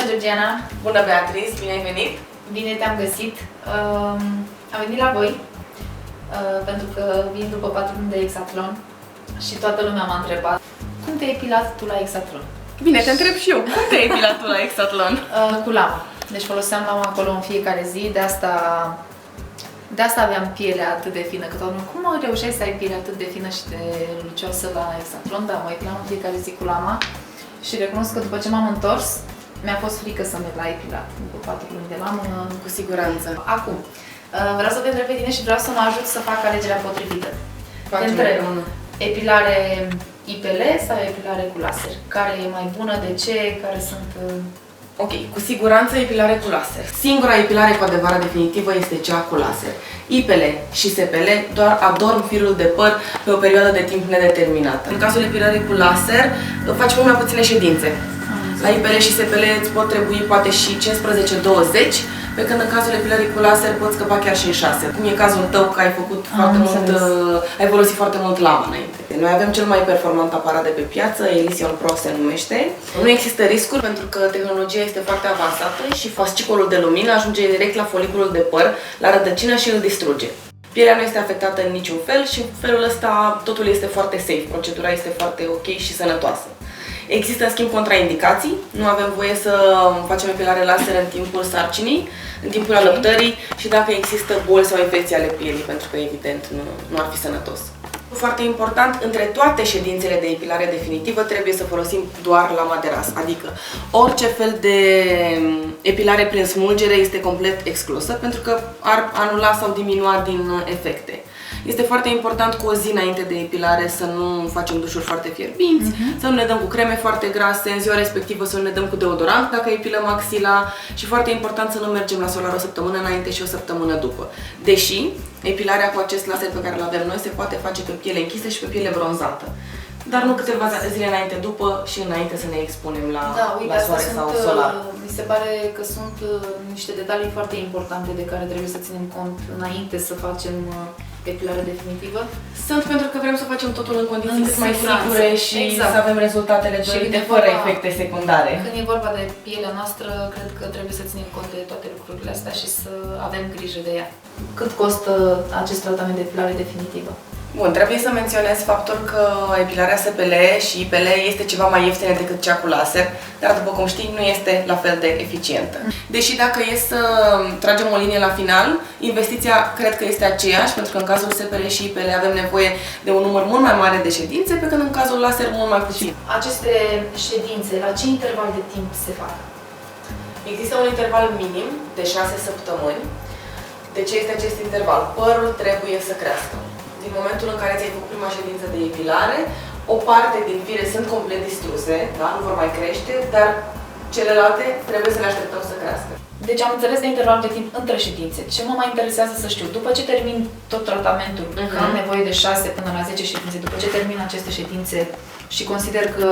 Georgiana! Bună, Beatrice! Bine ai venit! Bine te-am găsit! Am venit la voi pentru că vin după 4 luni de Exatlon și toată lumea m-a întrebat cum te-ai epilat tu la Exatlon? Bine, te întreb și eu! Cum te-ai epilat tu la Exatlon? Cu lama. Deci foloseam lama acolo în fiecare zi, de asta aveam pielea atât de fină, că toată lumea, cum reușeai să ai pielea atât de fină și de lucioasă la Exatlon? Da, mă epilam în fiecare zi cu lama și recunosc că după ce m-am întors, mi-a fost frică să merg la epilat. După 4 luni de lamă, cu siguranță. Acum, vreau să te întreb pe tine și vreau să mă ajut să fac alegerea potrivită. Te întreb, epilare IPL sau epilare cu laser? Care e mai bună, de ce, care sunt... Ok, cu siguranță epilare cu laser. Singura epilare cu adevărat definitivă este cea cu laser. IPL și SPL doar adorm firul de păr pe o perioadă de timp nedeterminată. În cazul epilării cu laser, faci mult mai puține ședințe. La IPL și SPL îți pot trebui poate și 15-20, pe când în cazul epilării cu laser poți scăpa chiar și în 6. Cum e cazul tău, că ai făcut foarte mult, ai folosit foarte mult lama înainte. Noi avem cel mai performant aparat de pe piață, Elysion Pro se numește. Nu există riscuri pentru că tehnologia este foarte avansată și fascicolul de lumină ajunge direct la foliculul de păr, la rădăcină și îl distruge. Pielea nu este afectată în niciun fel și în felul ăsta totul este foarte safe, procedura este foarte ok și sănătoasă. Există, în schimb, contraindicații. Nu avem voie să facem epilare laser în timpul sarcinii, în timpul alăptării și dacă există boli sau infecții ale pielii, pentru că, evident, nu ar fi sănătos. Foarte important, între toate ședințele de epilare definitivă trebuie să folosim doar lama de ras, adică orice fel de epilare prin smulgere este complet exclusă, pentru că ar anula sau diminua din efecte. Este foarte important cu o zi înainte de epilare să nu facem dușuri foarte fierbinți, să nu ne dăm cu creme foarte grase, în ziua respectivă să nu ne dăm cu deodorant dacă epilăm axila și foarte important să nu mergem la solar o săptămână înainte și o săptămână după. Deși epilarea cu acest laser pe care îl avem noi se poate face pe piele închisă și pe piele bronzată. Dar nu câteva zile înainte, după și înainte să ne expunem la soare sau solar. Mi se pare că sunt niște detalii foarte importante de care trebuie să ținem cont înainte să facem epilare definitivă. Sunt, pentru că vrem să facem totul în condiții cât mai sigure și să avem rezultatele dorite fără efecte secundare. Când e vorba de pielea noastră, cred că trebuie să ținem cont de toate lucrurile astea și să avem grijă de ea. Cât costă acest tratament de epilare definitivă? Bun, trebuie să menționez faptul că epilarea SPL și IPL este ceva mai ieftină decât cea cu laser, dar după cum știi, nu este la fel de eficientă. Deși dacă e să tragem o linie la final, investiția cred că este aceeași, pentru că în cazul SPL și IPL avem nevoie de un număr mult mai mare de ședințe, pe când în cazul laser mult mai puțin. Aceste ședințe, la ce interval de timp se fac? Există un interval minim de 6 săptămâni. De ce este acest interval? Părul trebuie să crească. Din momentul în care ți-ai făcut prima ședință de epilare, o parte din fire sunt complet distruse, da? Nu vor mai crește, dar celelalte trebuie să le așteptăm să crească. Deci am înțeles de interval de timp între ședințe. Ce mă mai interesează să știu, după ce termin tot tratamentul, că am nevoie de 6 până la 10 ședințe, după ce termin aceste ședințe și consider că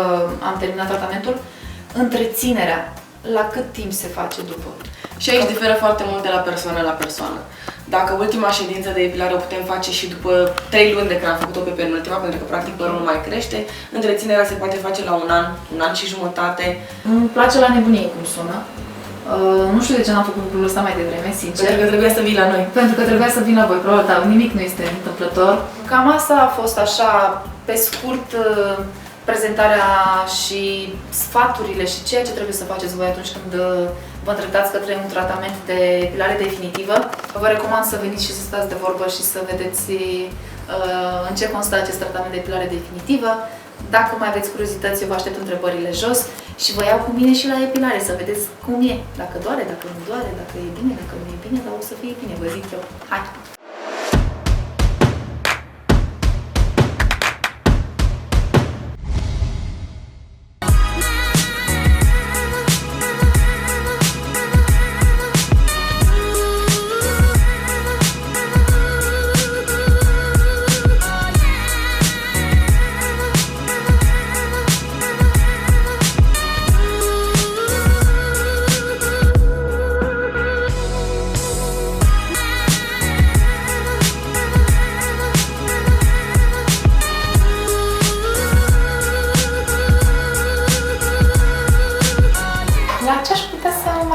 am terminat tratamentul, întreținerea, la cât timp se face după? Și aici diferă foarte mult de la persoană la persoană. Dacă ultima ședință de epilare o putem face și după 3 luni de când am făcut-o pe penultima, pentru că practic părul nu mai crește, întreținerea se poate face la un an și jumătate. Îmi place la nebunie cum sună. Nu știu de ce n-am făcut lucrul ăsta mai devreme, sincer. Pentru că trebuia să vii la noi. Pentru că trebuia să vin la voi, probabil, dar nimic nu este întâmplător. Cam asta a fost așa, pe scurt, prezentarea și sfaturile și ceea ce trebuie să faceți voi atunci când vă îndreptați către un tratament de epilare definitivă. Vă recomand să veniți și să stați de vorbă și să vedeți în ce constă acest tratament de epilare definitivă. Dacă mai aveți curiozități, eu vă aștept întrebările jos și vă iau cu mine și la epilare să vedeți cum e. Dacă doare, dacă nu doare, dacă e bine, dacă nu e bine, dar o să fie bine, vă zic eu. Hai!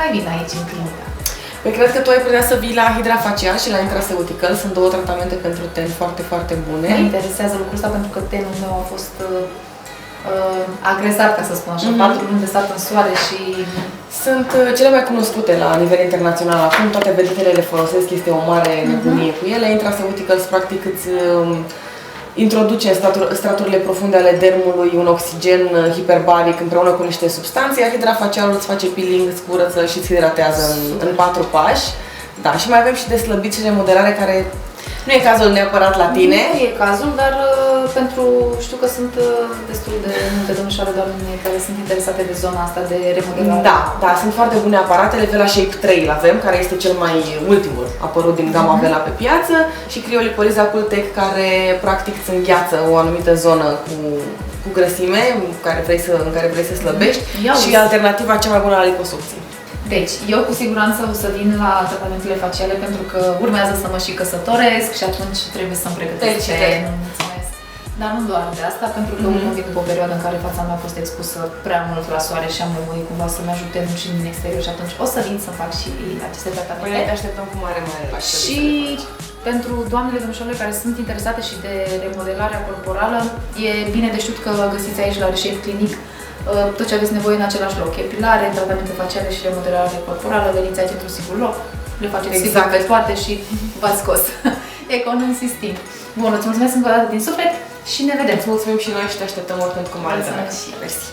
mai vin aici în clinică? Păi cred că tu ai putea să vii la Hidrafacial și la Intraceutical. Sunt două tratamente pentru ten foarte, foarte bune. Mă interesează lucrul ăsta pentru că tenul meu a fost agresat, ca să spun așa, 4 luni de stat în soare și... Sunt cele mai cunoscute la nivel internațional acum, toate vedetele le folosesc, este o mare nebunie cu ele. Intraceuticals practic îți introduce în straturile profunde ale dermului un oxigen hiperbaric împreună cu niște substanțe, iar hidrafacialul îți face peeling, îți curăță și îți hidratează în 4 pași. Da, și mai avem și deslăbit și remodelare care nu e cazul neapărat la tine. Nu e cazul, dar știu că sunt destul de multe domnișoare doamne care sunt interesate de zona asta de remodelare. Da, da, sunt foarte bune aparatele. Vela Shape 3 îl avem, care este cel mai ultimul apărut din gama Vela pe piață, și Criolipoliza Cooltech, care practic îți îngheață o anumită zonă cu grăsime în care vrei să slăbești și alternativa cea mai bună la liposucții. Deci, eu cu siguranță o să vin la tratamentele faciale pentru că urmează să mă și căsătoresc și atunci trebuie să-mi pregătesc tenul, mulțumesc. Dar nu doar de asta, pentru că urmă vin după o perioadă în care fața mea a fost expusă prea mult la soare și am nevoie cumva să-mi ajute și din exterior și atunci o să vin să fac și aceste tratamente. Păi te așteptăm cu mare drag. Și pentru doamnele, domnișoarele care sunt interesate și de remodelarea corporală, e bine de știut că găsiți aici la Reshape Clinic tot ce aveți nevoie în același loc. Epilare, tratamente faciale și remodelare corporală, veniți aici într-un sigur loc, le faceți sigur pe toate și v-ați scos. Economisiți timp. Bun, îți mulțumesc încă o dată din suflet și ne vedem. Îți mulțumim și noi și te așteptăm oricând cu mare drag. Mersi.